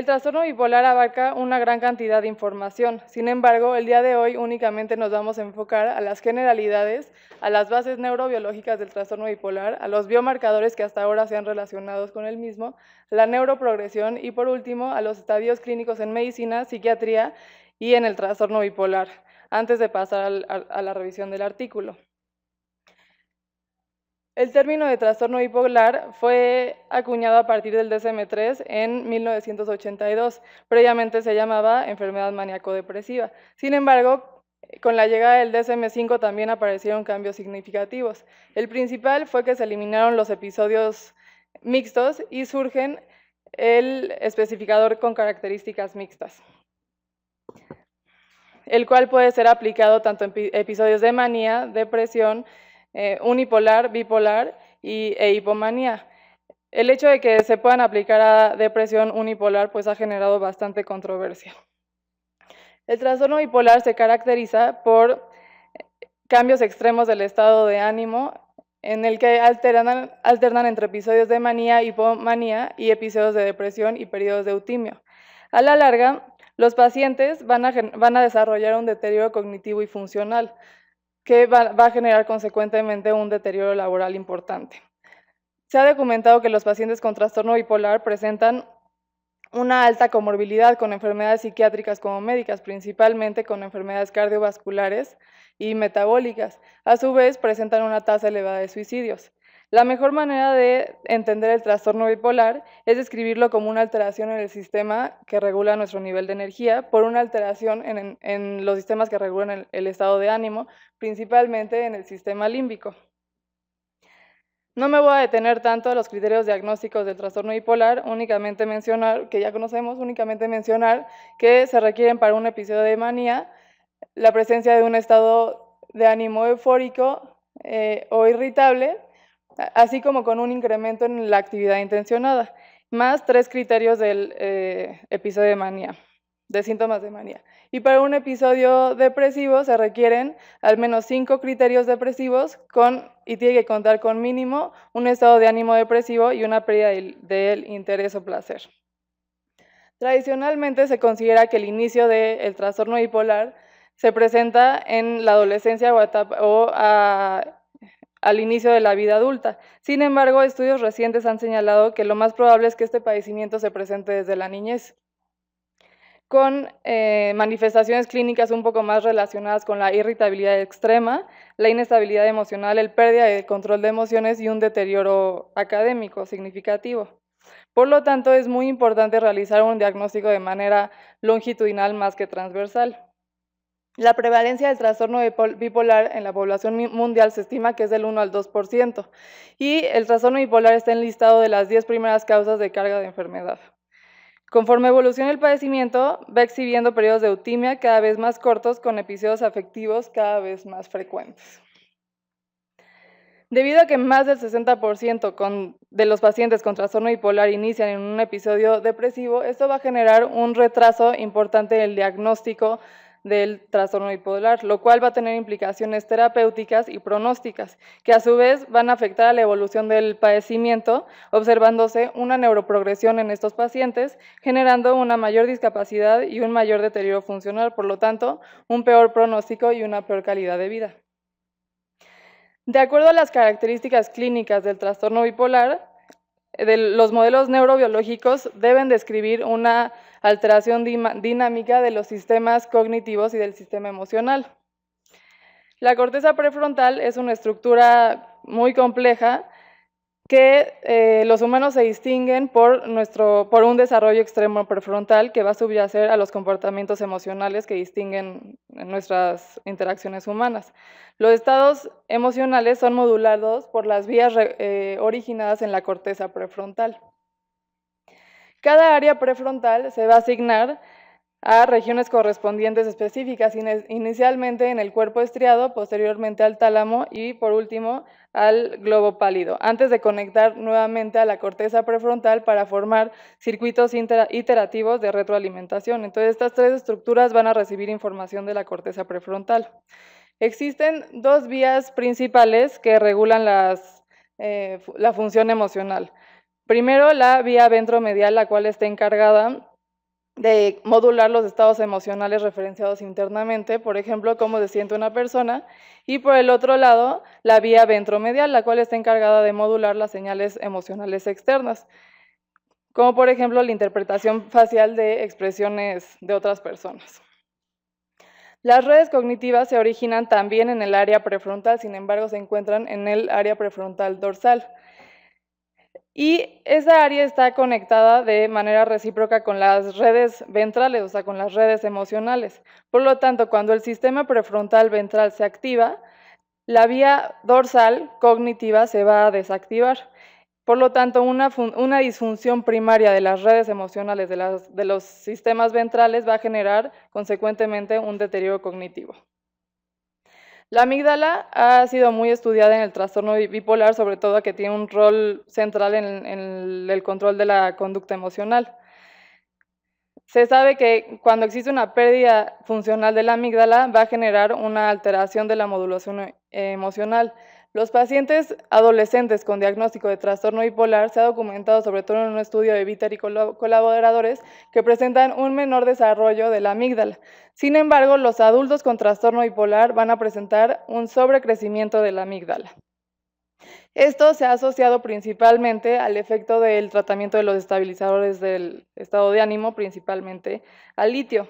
El trastorno bipolar abarca una gran cantidad de información. Sin embargo, el día de hoy únicamente nos vamos a enfocar a las generalidades, a las bases neurobiológicas del trastorno bipolar, a los biomarcadores que hasta ahora se han relacionado con el mismo, la neuroprogresión y por último a los estadios clínicos en medicina, psiquiatría y en el trastorno bipolar, antes de pasar a la revisión del artículo. El término de trastorno bipolar fue acuñado a partir del DSM-3 en 1982. Previamente se llamaba enfermedad maníaco-depresiva. Sin embargo, con la llegada del DSM-5 también aparecieron cambios significativos. El principal fue que se eliminaron los episodios mixtos y surgen el especificador con características mixtas, el cual puede ser aplicado tanto en episodios de manía, depresión, unipolar, bipolar e hipomanía. El hecho de que se puedan aplicar a depresión unipolar pues ha generado bastante controversia. El trastorno bipolar se caracteriza por cambios extremos del estado de ánimo en el que alternan entre episodios de manía, hipomanía y episodios de depresión y periodos de eutimio. A la larga, los pacientes van a desarrollar un deterioro cognitivo y funcional, que va a generar consecuentemente un deterioro laboral importante. Se ha documentado que los pacientes con trastorno bipolar presentan una alta comorbilidad con enfermedades psiquiátricas como médicas, principalmente con enfermedades cardiovasculares y metabólicas. A su vez, presentan una tasa elevada de suicidios. La mejor manera de entender el trastorno bipolar es describirlo como una alteración en el sistema que regula nuestro nivel de energía, por una alteración en los sistemas que regulan el estado de ánimo, principalmente en el sistema límbico. No me voy a detener tanto a los criterios diagnósticos del trastorno bipolar, únicamente mencionar, que ya conocemos, únicamente mencionar que se requieren para un episodio de manía la presencia de un estado de ánimo eufórico o irritable, así como con un incremento en la actividad intencionada, más 3 criterios del episodio de manía, de síntomas de manía. Y para un episodio depresivo se requieren al menos 5 criterios depresivos y tiene que contar con mínimo un estado de ánimo depresivo y una pérdida del interés o placer. Tradicionalmente se considera que el inicio del trastorno bipolar se presenta en la adolescencia o al inicio de la vida adulta. Sin embargo, estudios recientes han señalado que lo más probable es que este padecimiento se presente desde la niñez, con manifestaciones clínicas un poco más relacionadas con la irritabilidad extrema, la inestabilidad emocional, el pérdida de control de emociones y un deterioro académico significativo. Por lo tanto, es muy importante realizar un diagnóstico de manera longitudinal más que transversal. La prevalencia del trastorno bipolar en la población mundial se estima que es del 1 al 2%, y el trastorno bipolar está enlistado de las 10 primeras causas de carga de enfermedad. Conforme evoluciona el padecimiento, va exhibiendo periodos de eutimia cada vez más cortos, con episodios afectivos cada vez más frecuentes. Debido a que más del 60% de los pacientes con trastorno bipolar inician en un episodio depresivo, esto va a generar un retraso importante en el diagnóstico del trastorno bipolar, lo cual va a tener implicaciones terapéuticas y pronósticas, que a su vez van a afectar a la evolución del padecimiento, observándose una neuroprogresión en estos pacientes, generando una mayor discapacidad y un mayor deterioro funcional, por lo tanto, un peor pronóstico y una peor calidad de vida. De acuerdo a las características clínicas del trastorno bipolar, los modelos neurobiológicos deben describir una alteración dinámica de los sistemas cognitivos y del sistema emocional. La corteza prefrontal es una estructura muy compleja que los humanos se distinguen por un desarrollo extremo prefrontal que va a subyacer a los comportamientos emocionales que distinguen nuestras interacciones humanas. Los estados emocionales son modulados por las vías originadas en la corteza prefrontal. Cada área prefrontal se va a asignar a regiones correspondientes específicas, inicialmente en el cuerpo estriado, posteriormente al tálamo y por último al globo pálido, antes de conectar nuevamente a la corteza prefrontal para formar circuitos iterativos de retroalimentación. Entonces, estas 3 estructuras van a recibir información de la corteza prefrontal. Existen 2 vías principales que regulan la función emocional. Primero, la vía ventromedial, la cual está encargada de modular los estados emocionales referenciados internamente, por ejemplo, cómo se siente una persona, y por el otro lado, la vía ventromedial, la cual está encargada de modular las señales emocionales externas, como por ejemplo la interpretación facial de expresiones de otras personas. Las redes cognitivas se originan también en el área prefrontal, sin embargo se encuentran en el área prefrontal dorsal. Y esa área está conectada de manera recíproca con las redes ventrales, o sea, con las redes emocionales. Por lo tanto, cuando el sistema prefrontal ventral se activa, la vía dorsal cognitiva se va a desactivar. Por lo tanto, una disfunción primaria de las redes emocionales de los sistemas ventrales va a generar, consecuentemente, un deterioro cognitivo. La amígdala ha sido muy estudiada en el trastorno bipolar, sobre todo que tiene un rol central en el control de la conducta emocional. Se sabe que cuando existe una pérdida funcional de la amígdala va a generar una alteración de la modulación emocional. Los pacientes adolescentes con diagnóstico de trastorno bipolar se ha documentado, sobre todo en un estudio de Bitter y colaboradores, que presentan un menor desarrollo de la amígdala. Sin embargo, los adultos con trastorno bipolar van a presentar un sobrecrecimiento de la amígdala. Esto se ha asociado principalmente al efecto del tratamiento de los estabilizadores del estado de ánimo, principalmente al litio.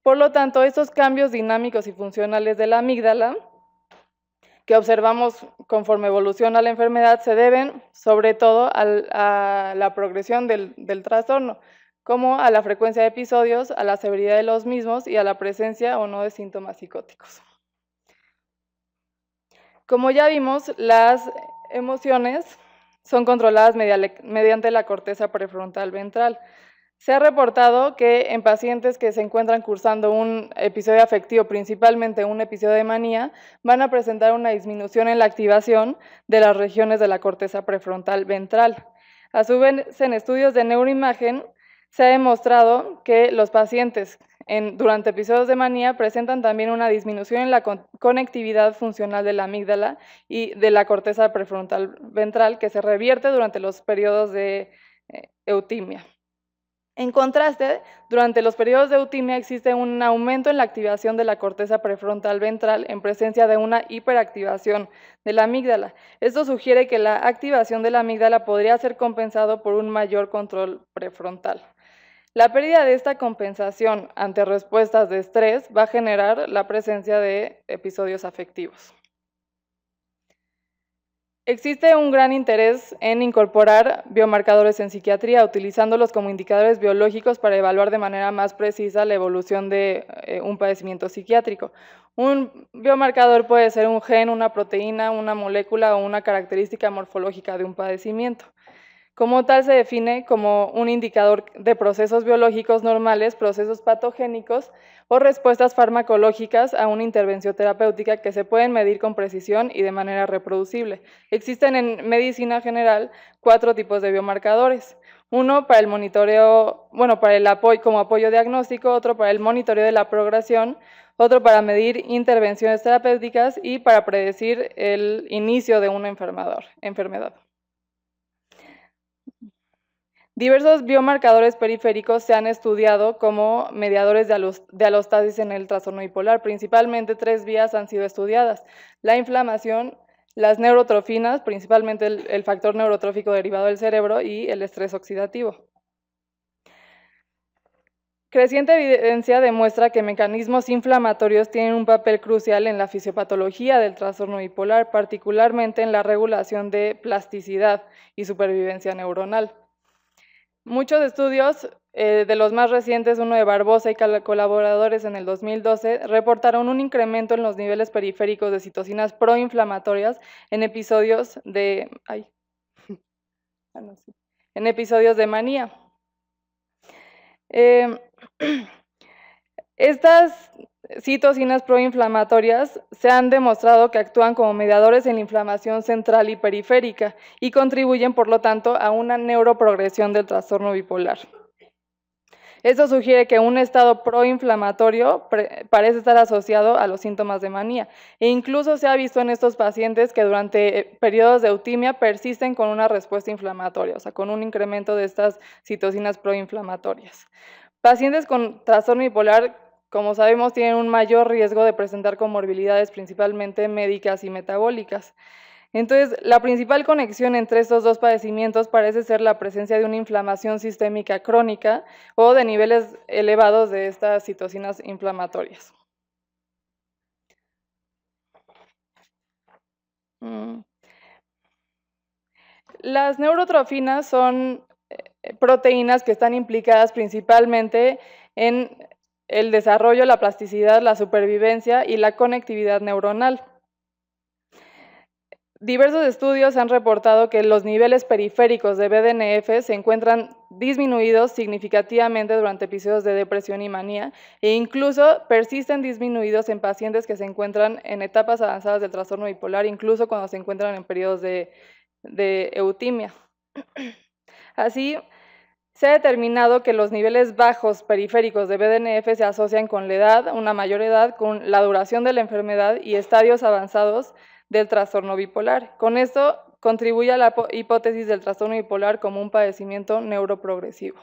Por lo tanto, estos cambios dinámicos y funcionales de la amígdala que observamos conforme evoluciona la enfermedad se deben sobre todo a la progresión del trastorno, como a la frecuencia de episodios, a la severidad de los mismos y a la presencia o no de síntomas psicóticos. Como ya vimos, las emociones son controladas mediante la corteza prefrontal ventral. Se ha reportado que en pacientes que se encuentran cursando un episodio afectivo, principalmente un episodio de manía, van a presentar una disminución en la activación de las regiones de la corteza prefrontal ventral. A su vez, en estudios de neuroimagen, se ha demostrado que los pacientes durante episodios de manía presentan también una disminución en la conectividad funcional de la amígdala y de la corteza prefrontal ventral que se revierte durante los periodos de eutimia. En contraste, durante los periodos de eutimia existe un aumento en la activación de la corteza prefrontal ventral en presencia de una hiperactivación de la amígdala. Esto sugiere que la activación de la amígdala podría ser compensado por un mayor control prefrontal. La pérdida de esta compensación ante respuestas de estrés va a generar la presencia de episodios afectivos. Existe un gran interés en incorporar biomarcadores en psiquiatría, utilizándolos como indicadores biológicos para evaluar de manera más precisa la evolución de un padecimiento psiquiátrico. Un biomarcador puede ser un gen, una proteína, una molécula o una característica morfológica de un padecimiento. Como tal, se define como un indicador de procesos biológicos normales, procesos patogénicos o respuestas farmacológicas a una intervención terapéutica que se pueden medir con precisión y de manera reproducible. Existen en medicina general 4 tipos de biomarcadores. Uno para el monitoreo, para el apoyo, como apoyo diagnóstico, otro para el monitoreo de la progresión, otro para medir intervenciones terapéuticas y para predecir el inicio de una enfermedad. Diversos biomarcadores periféricos se han estudiado como mediadores de alostasis en el trastorno bipolar. Principalmente 3 vías han sido estudiadas: la inflamación, las neurotrofinas, principalmente el factor neurotrófico derivado del cerebro, y el estrés oxidativo. Creciente evidencia demuestra que mecanismos inflamatorios tienen un papel crucial en la fisiopatología del trastorno bipolar, particularmente en la regulación de plasticidad y supervivencia neuronal. Muchos estudios, de los más recientes, uno de Barbosa y colaboradores en el 2012, reportaron un incremento en los niveles periféricos de citocinas proinflamatorias en episodios de manía. Estas citocinas proinflamatorias se han demostrado que actúan como mediadores en la inflamación central y periférica y contribuyen, por lo tanto, a una neuroprogresión del trastorno bipolar. Esto sugiere que un estado proinflamatorio parece estar asociado a los síntomas de manía, e incluso se ha visto en estos pacientes que durante periodos de eutimia persisten con una respuesta inflamatoria, o sea, con un incremento de estas citocinas proinflamatorias. Pacientes con trastorno bipolar, como sabemos, tienen un mayor riesgo de presentar comorbilidades, principalmente médicas y metabólicas. Entonces, la principal conexión entre estos dos padecimientos parece ser la presencia de una inflamación sistémica crónica o de niveles elevados de estas citocinas inflamatorias. Las neurotrofinas son proteínas que están implicadas principalmente en el desarrollo, la plasticidad, la supervivencia y la conectividad neuronal. Diversos estudios han reportado que los niveles periféricos de BDNF se encuentran disminuidos significativamente durante episodios de depresión y manía, e incluso persisten disminuidos en pacientes que se encuentran en etapas avanzadas del trastorno bipolar, incluso cuando se encuentran en periodos de eutimia. Así, se ha determinado que los niveles bajos periféricos de BDNF se asocian con la edad, una mayor edad, con la duración de la enfermedad y estadios avanzados del trastorno bipolar. Con esto contribuye a la hipótesis del trastorno bipolar como un padecimiento neuroprogresivo.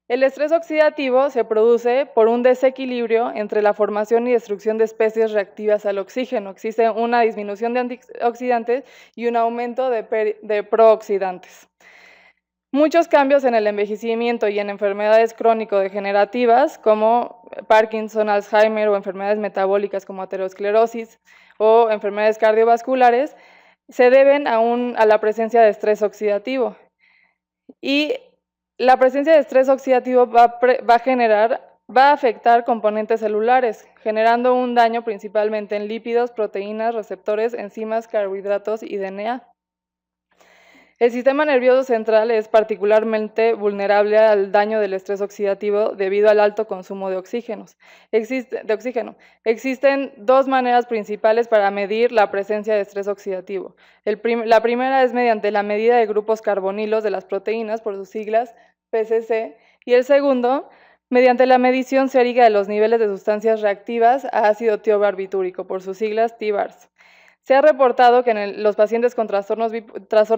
El estrés oxidativo se produce por un desequilibrio entre la formación y destrucción de especies reactivas al oxígeno. Existe una disminución de antioxidantes y un aumento de prooxidantes. Muchos cambios en el envejecimiento y en enfermedades crónico-degenerativas como Parkinson, Alzheimer o enfermedades metabólicas como aterosclerosis o enfermedades cardiovasculares se deben a la presencia de estrés oxidativo. Y la presencia de estrés oxidativo va a afectar componentes celulares, generando un daño principalmente en lípidos, proteínas, receptores, enzimas, carbohidratos y DNA. El sistema nervioso central es particularmente vulnerable al daño del estrés oxidativo debido al alto consumo de oxígeno. Existen dos maneras principales para medir la presencia de estrés oxidativo. La primera es mediante la medida de grupos carbonilos de las proteínas, por sus siglas PCC, y el segundo, mediante la medición sérica de los niveles de sustancias reactivas a ácido tiobarbitúrico, por sus siglas TBARS. Se ha reportado que los pacientes con trastorno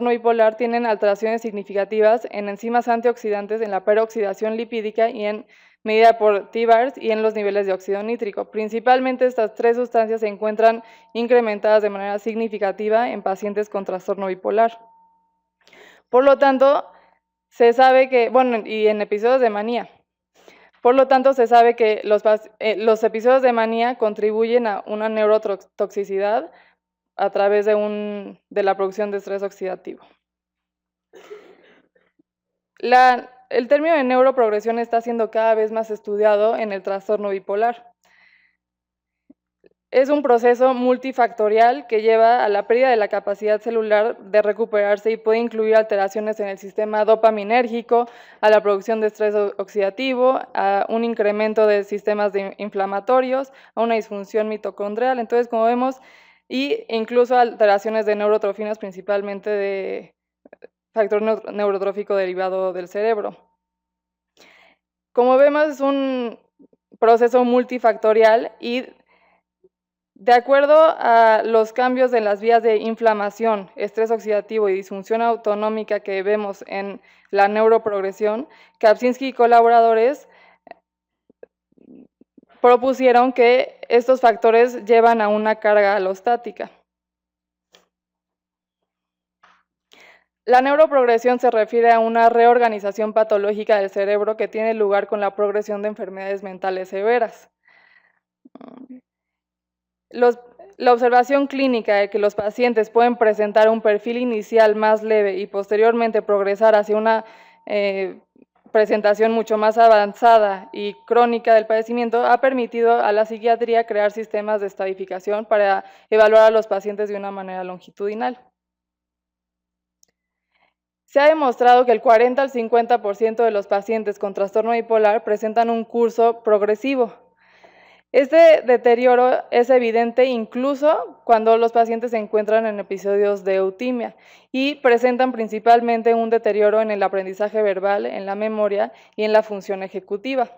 bipolar tienen alteraciones significativas en enzimas antioxidantes, en la peroxidación lipídica y en medida por TBARS y en los niveles de óxido nítrico. Principalmente estas tres sustancias se encuentran incrementadas de manera significativa en pacientes con trastorno bipolar. Por lo tanto, se sabe que, y en episodios de manía. Por lo tanto, se sabe que los episodios de manía contribuyen a una neurotoxicidad a través de la producción de estrés oxidativo. El término de neuroprogresión está siendo cada vez más estudiado en el trastorno bipolar. Es un proceso multifactorial que lleva a la pérdida de la capacidad celular de recuperarse y puede incluir alteraciones en el sistema dopaminérgico, a la producción de estrés oxidativo, a un incremento de sistemas inflamatorios, a una disfunción mitocondrial. Entonces, como vemos, incluso alteraciones de neurotrofinas, principalmente de factor neurotrófico derivado del cerebro. Como vemos, es un proceso multifactorial y de acuerdo a los cambios en las vías de inflamación, estrés oxidativo y disfunción autonómica que vemos en la neuroprogresión, Kapczynski y colaboradores propusieron que estos factores llevan a una carga alostática. La neuroprogresión se refiere a una reorganización patológica del cerebro que tiene lugar con la progresión de enfermedades mentales severas. La observación clínica de que los pacientes pueden presentar un perfil inicial más leve y posteriormente progresar hacia una presentación mucho más avanzada y crónica del padecimiento ha permitido a la psiquiatría crear sistemas de estadificación para evaluar a los pacientes de una manera longitudinal. Se ha demostrado que el 40 al 50% de los pacientes con trastorno bipolar presentan un curso progresivo. Este deterioro es evidente incluso cuando los pacientes se encuentran en episodios de eutimia y presentan principalmente un deterioro en el aprendizaje verbal, en la memoria y en la función ejecutiva.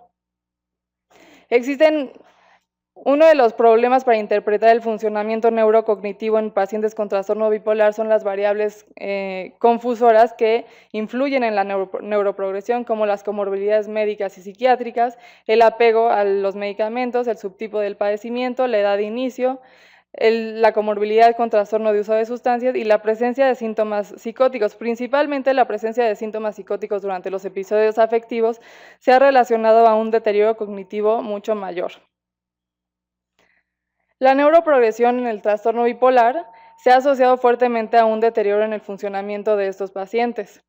Uno de los problemas para interpretar el funcionamiento neurocognitivo en pacientes con trastorno bipolar son las variables confusoras que influyen en la neuroprogresión, como las comorbilidades médicas y psiquiátricas, el apego a los medicamentos, el subtipo del padecimiento, la edad de inicio, la comorbilidad con trastorno de uso de sustancias y la presencia de síntomas psicóticos. Principalmente la presencia de síntomas psicóticos durante los episodios afectivos se ha relacionado a un deterioro cognitivo mucho mayor. La neuroprogresión en el trastorno bipolar se ha asociado fuertemente a un deterioro en el funcionamiento de estos pacientes.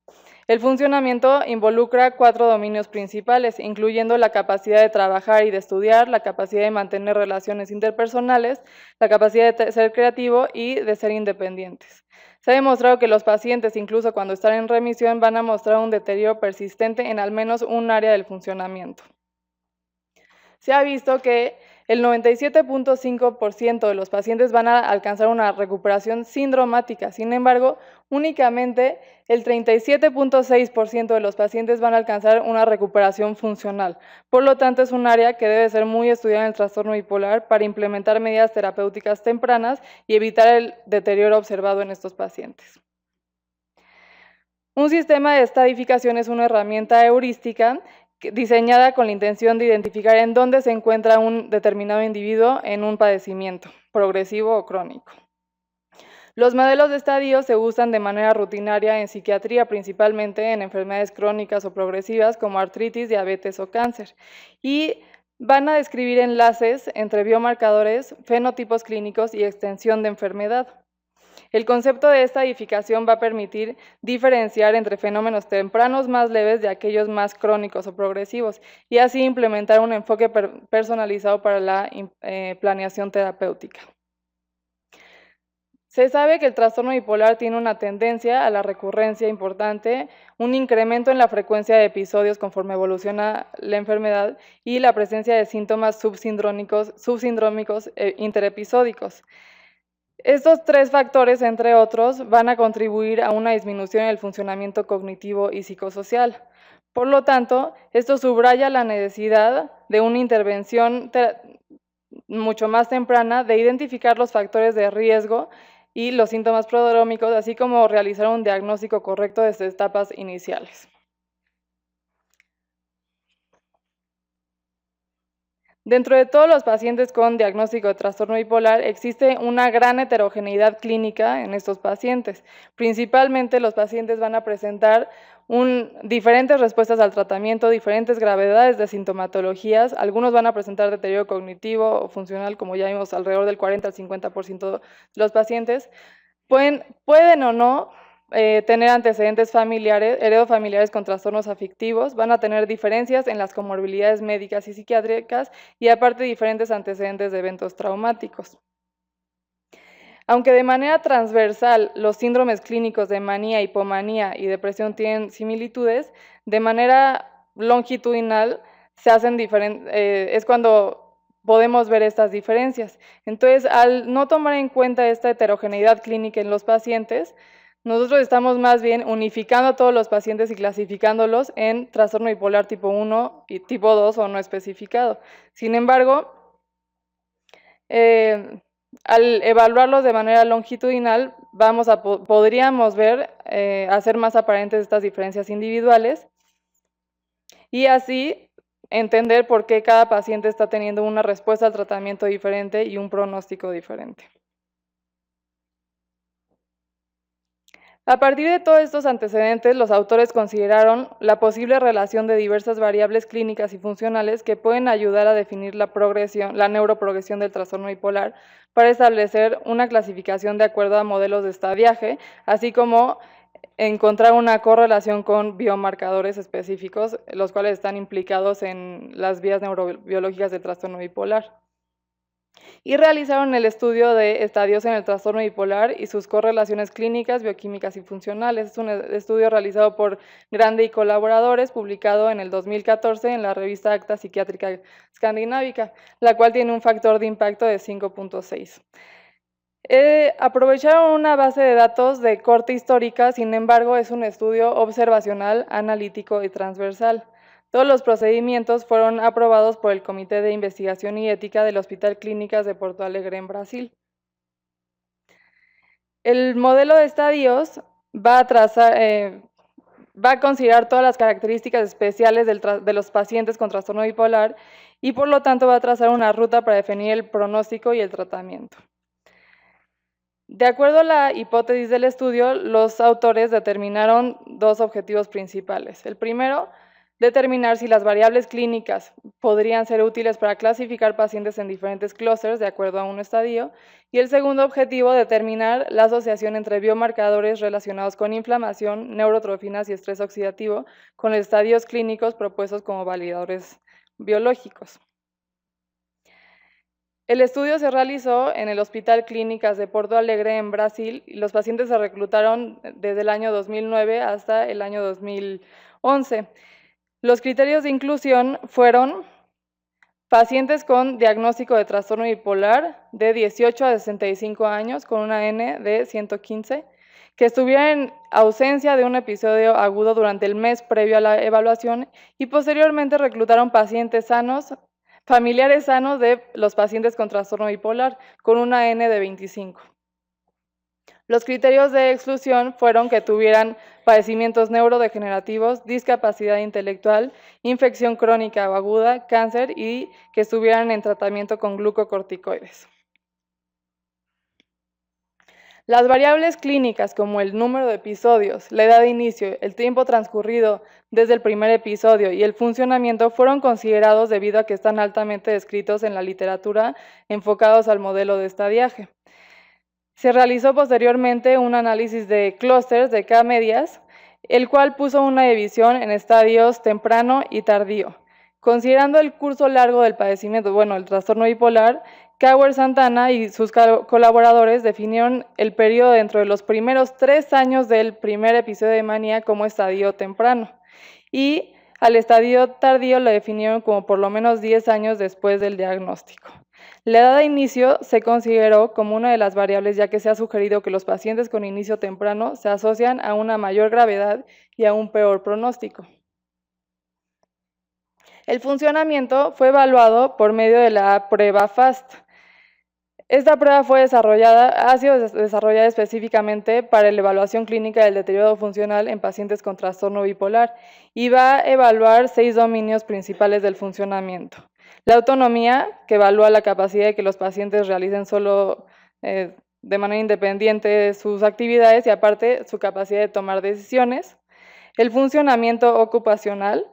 El funcionamiento involucra 4 dominios principales, incluyendo la capacidad de trabajar y de estudiar, la capacidad de mantener relaciones interpersonales, la capacidad de ser creativo y de ser independientes. Se ha demostrado que los pacientes, incluso cuando están en remisión, van a mostrar un deterioro persistente en al menos un área del funcionamiento. Se ha visto que el 97.5% de los pacientes van a alcanzar una recuperación sindromática. Sin embargo, únicamente el 37.6% de los pacientes van a alcanzar una recuperación funcional. Por lo tanto, es un área que debe ser muy estudiada en el trastorno bipolar para implementar medidas terapéuticas tempranas y evitar el deterioro observado en estos pacientes. Un sistema de estadificación es una herramienta heurística diseñada con la intención de identificar en dónde se encuentra un determinado individuo en un padecimiento, progresivo o crónico. Los modelos de estadio se usan de manera rutinaria en psiquiatría, principalmente en enfermedades crónicas o progresivas como artritis, diabetes o cáncer, y van a describir enlaces entre biomarcadores, fenotipos clínicos y extensión de enfermedad. El concepto de estadificación va a permitir diferenciar entre fenómenos tempranos más leves de aquellos más crónicos o progresivos y así implementar un enfoque personalizado para la planeación terapéutica. Se sabe que el trastorno bipolar tiene una tendencia a la recurrencia importante, un incremento en la frecuencia de episodios conforme evoluciona la enfermedad y la presencia de síntomas subsindrómicos interepisódicos. Estos 3 factores, entre otros, van a contribuir a una disminución en el funcionamiento cognitivo y psicosocial. Por lo tanto, esto subraya la necesidad de una intervención mucho más temprana, de identificar los factores de riesgo y los síntomas prodrómicos, así como realizar un diagnóstico correcto desde etapas iniciales. Dentro de todos los pacientes con diagnóstico de trastorno bipolar, existe una gran heterogeneidad clínica en estos pacientes. Principalmente los pacientes van a presentar diferentes respuestas al tratamiento, diferentes gravedades de sintomatologías. Algunos van a presentar deterioro cognitivo o funcional, como ya vimos, alrededor del 40 al 50% de los pacientes. Pueden o no tener antecedentes familiares, heredofamiliares con trastornos afectivos, van a tener diferencias en las comorbilidades médicas y psiquiátricas y aparte diferentes antecedentes de eventos traumáticos. Aunque de manera transversal los síndromes clínicos de manía, hipomanía y depresión tienen similitudes, de manera longitudinal se hacen es cuando podemos ver estas diferencias. Entonces, al no tomar en cuenta esta heterogeneidad clínica en los pacientes, nosotros estamos más bien unificando a todos los pacientes y clasificándolos en trastorno bipolar tipo 1 y tipo 2 o no especificado. Sin embargo, al evaluarlos de manera longitudinal, podríamos hacer más aparentes estas diferencias individuales y así entender por qué cada paciente está teniendo una respuesta al tratamiento diferente y un pronóstico diferente. A partir de todos estos antecedentes, los autores consideraron la posible relación de diversas variables clínicas y funcionales que pueden ayudar a definir la neuroprogresión del trastorno bipolar para establecer una clasificación de acuerdo a modelos de estadiaje, así como encontrar una correlación con biomarcadores específicos, los cuales están implicados en las vías neurobiológicas del trastorno bipolar. y realizaron el estudio de estadios en el trastorno bipolar y sus correlaciones clínicas, bioquímicas y funcionales. Es un estudio realizado por Grande y colaboradores, publicado en el 2014 en la revista Acta Psiquiátrica Escandinávica, la cual tiene un factor de impacto de 5.6. Aprovecharon una base de datos de corte histórica, sin embargo, es un estudio observacional, analítico y transversal. Todos los procedimientos fueron aprobados por el Comité de Investigación y Ética del Hospital Clínicas de Porto Alegre en Brasil. El modelo de estadios va a considerar todas las características especiales de los pacientes con trastorno bipolar y por lo tanto va a trazar una ruta para definir el pronóstico y el tratamiento. De acuerdo a la hipótesis del estudio, los autores determinaron dos objetivos principales. El primero, determinar si las variables clínicas podrían ser útiles para clasificar pacientes en diferentes clústeres de acuerdo a un estadio. Y el segundo objetivo, determinar la asociación entre biomarcadores relacionados con inflamación, neurotrofinas y estrés oxidativo con estadios clínicos propuestos como validadores biológicos. El estudio se realizó en el Hospital Clínicas de Porto Alegre en Brasil y los pacientes se reclutaron desde el año 2009 hasta el año 2011. Los criterios de inclusión fueron pacientes con diagnóstico de trastorno bipolar de 18 a 65 años con una N de 115, que estuvieran en ausencia de un episodio agudo durante el mes previo a la evaluación y posteriormente reclutaron pacientes sanos, familiares sanos de los pacientes con trastorno bipolar, con una N de 25. Los criterios de exclusión fueron que tuvieran padecimientos neurodegenerativos, discapacidad intelectual, infección crónica o aguda, cáncer y que estuvieran en tratamiento con glucocorticoides. Las variables clínicas como el número de episodios, la edad de inicio, el tiempo transcurrido desde el primer episodio y el funcionamiento fueron considerados debido a que están altamente descritos en la literatura enfocados al modelo de estadiaje. Se realizó posteriormente un análisis de clústeres de K-medias, el cual puso una división en estadios temprano y tardío. Considerando el curso largo del padecimiento, el trastorno bipolar, Cauer Santana y sus colaboradores definieron el periodo dentro de los primeros 3 años del primer episodio de manía como estadio temprano y al estadio tardío lo definieron como por lo menos 10 años después del diagnóstico. La edad de inicio se consideró como una de las variables ya que se ha sugerido que los pacientes con inicio temprano se asocian a una mayor gravedad y a un peor pronóstico. El funcionamiento fue evaluado por medio de la prueba FAST. Esta prueba ha sido desarrollada específicamente para la evaluación clínica del deterioro funcional en pacientes con trastorno bipolar y va a evaluar 6 dominios principales del funcionamiento. La autonomía, que evalúa la capacidad de que los pacientes realicen solo de manera independiente sus actividades y aparte su capacidad de tomar decisiones. El funcionamiento ocupacional,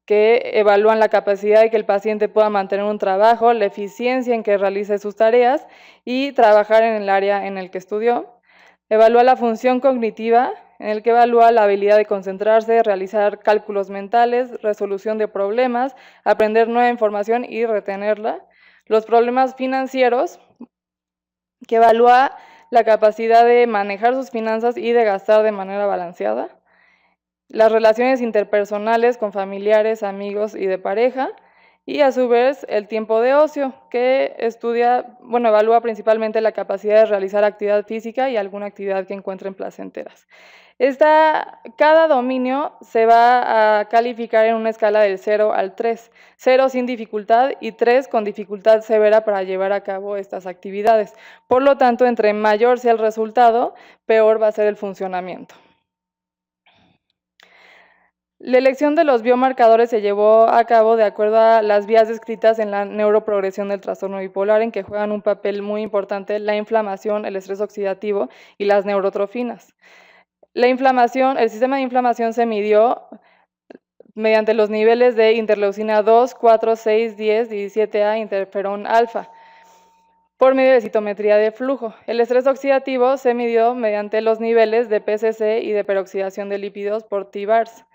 que evalúan la capacidad de que el paciente pueda mantener un trabajo, la eficiencia en que realice sus tareas y trabajar en el área en el que estudió. Evalúa la función cognitiva, en el que evalúa la habilidad de concentrarse, realizar cálculos mentales, resolución de problemas, aprender nueva información y retenerla. Los problemas financieros, que evalúa la capacidad de manejar sus finanzas y de gastar de manera balanceada. Las relaciones interpersonales con familiares, amigos y de pareja, y a su vez el tiempo de ocio, que evalúa principalmente la capacidad de realizar actividad física y alguna actividad que encuentren placenteras. Cada dominio se va a calificar en una escala del 0 al 3, 0 sin dificultad y 3 con dificultad severa para llevar a cabo estas actividades. Por lo tanto, entre mayor sea el resultado, peor va a ser el funcionamiento. La elección de los biomarcadores se llevó a cabo de acuerdo a las vías descritas en la neuroprogresión del trastorno bipolar, en que juegan un papel muy importante la inflamación, el estrés oxidativo y las neurotrofinas. La inflamación, el sistema de inflamación se midió mediante los niveles de interleucina 2, 4, 6, 10, 17A, interferón alfa, por medio de citometría de flujo. El estrés oxidativo se midió mediante los niveles de PCC y de peroxidación de lípidos por T-bars.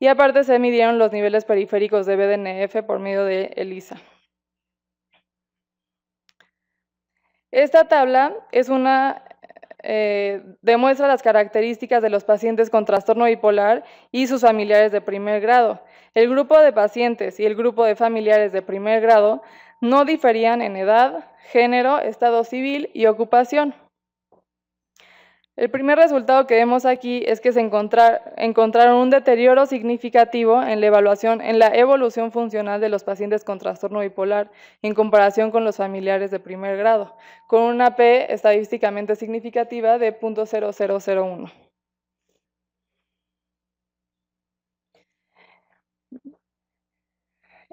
Y aparte se midieron los niveles periféricos de BDNF por medio de ELISA. Esta tabla es demuestra las características de los pacientes con trastorno bipolar y sus familiares de primer grado. El grupo de pacientes y el grupo de familiares de primer grado no diferían en edad, género, estado civil y ocupación. El primer resultado que vemos aquí es que se encontraron un deterioro significativo en la evolución funcional de los pacientes con trastorno bipolar en comparación con los familiares de primer grado, con una P estadísticamente significativa de 0.0001.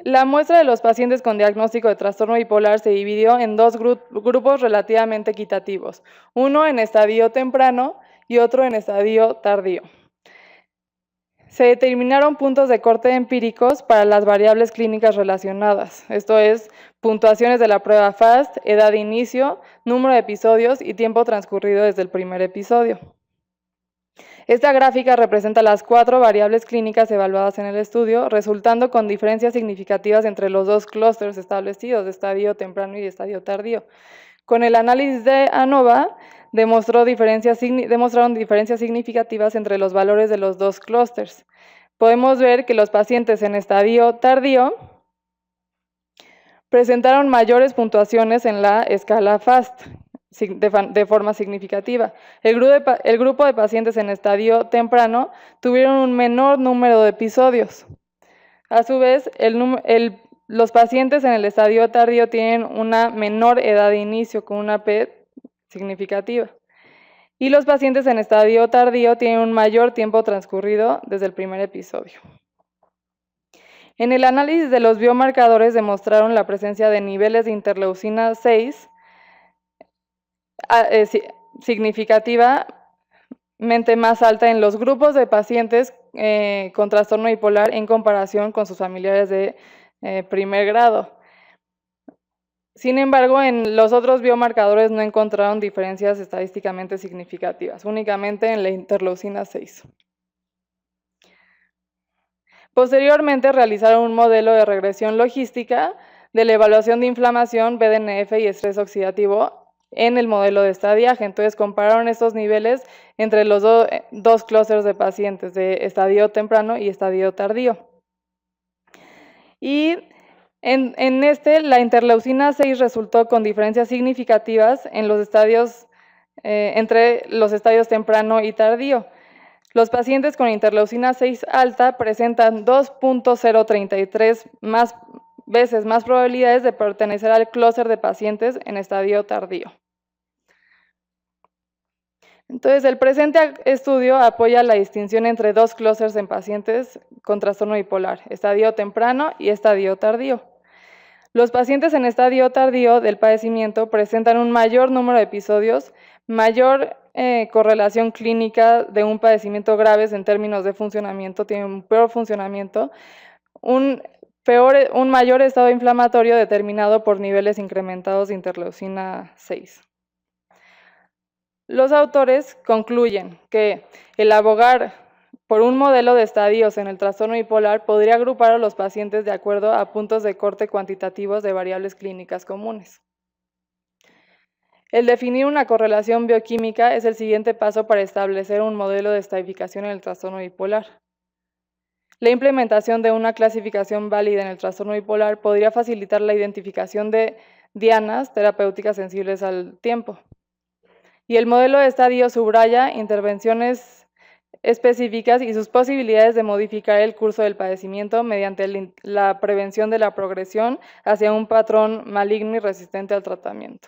La muestra de los pacientes con diagnóstico de trastorno bipolar se dividió en dos grupos relativamente equitativos, uno en estadio temprano y otro en estadio tardío. Se determinaron puntos de corte empíricos para las variables clínicas relacionadas, esto es, puntuaciones de la prueba FAST, edad de inicio, número de episodios y tiempo transcurrido desde el primer episodio. Esta gráfica representa las 4 variables clínicas evaluadas en el estudio, resultando con diferencias significativas entre los dos clústeres establecidos, de estadio temprano y de estadio tardío. Con el análisis de ANOVA, demostraron diferencias significativas entre los valores de los dos clústeres. Podemos ver que los pacientes en estadio tardío presentaron mayores puntuaciones en la escala FAST, de forma significativa. El grupo de pacientes en estadio temprano tuvieron un menor número de episodios. A su vez, los pacientes en el estadio tardío tienen una menor edad de inicio, con una P significativa. Y los pacientes en estadio tardío tienen un mayor tiempo transcurrido desde el primer episodio. En el análisis de los biomarcadores demostraron la presencia de niveles de interleucina 6 significativamente más alta en los grupos de pacientes con trastorno bipolar en comparación con sus familiares de primer grado. Sin embargo, en los otros biomarcadores no encontraron diferencias estadísticamente significativas, únicamente en la interleucina 6. Posteriormente realizaron un modelo de regresión logística de la evaluación de inflamación, BDNF y estrés oxidativo en el modelo de estadiaje. Entonces compararon estos niveles entre los dos clústeres de pacientes de estadio temprano y estadio tardío. Y la interleucina 6 resultó con diferencias significativas en los estadios, entre los estadios temprano y tardío. Los pacientes con interleucina 6 alta presentan 2.033 veces más probabilidades de pertenecer al clúster de pacientes en estadio tardío. Entonces, el presente estudio apoya la distinción entre dos clústeres en pacientes con trastorno bipolar, estadio temprano y estadio tardío. Los pacientes en estadio tardío del padecimiento presentan un mayor número de episodios, mayor correlación clínica de un padecimiento grave en términos de funcionamiento, tienen un peor funcionamiento, un mayor estado inflamatorio determinado por niveles incrementados de interleucina 6. Los autores concluyen que el abogar por un modelo de estadios en el trastorno bipolar podría agrupar a los pacientes de acuerdo a puntos de corte cuantitativos de variables clínicas comunes. El definir una correlación bioquímica es el siguiente paso para establecer un modelo de estadificación en el trastorno bipolar. La implementación de una clasificación válida en el trastorno bipolar podría facilitar la identificación de dianas terapéuticas sensibles al tiempo. Y el modelo de estadio subraya intervenciones específicas y sus posibilidades de modificar el curso del padecimiento mediante la prevención de la progresión hacia un patrón maligno y resistente al tratamiento.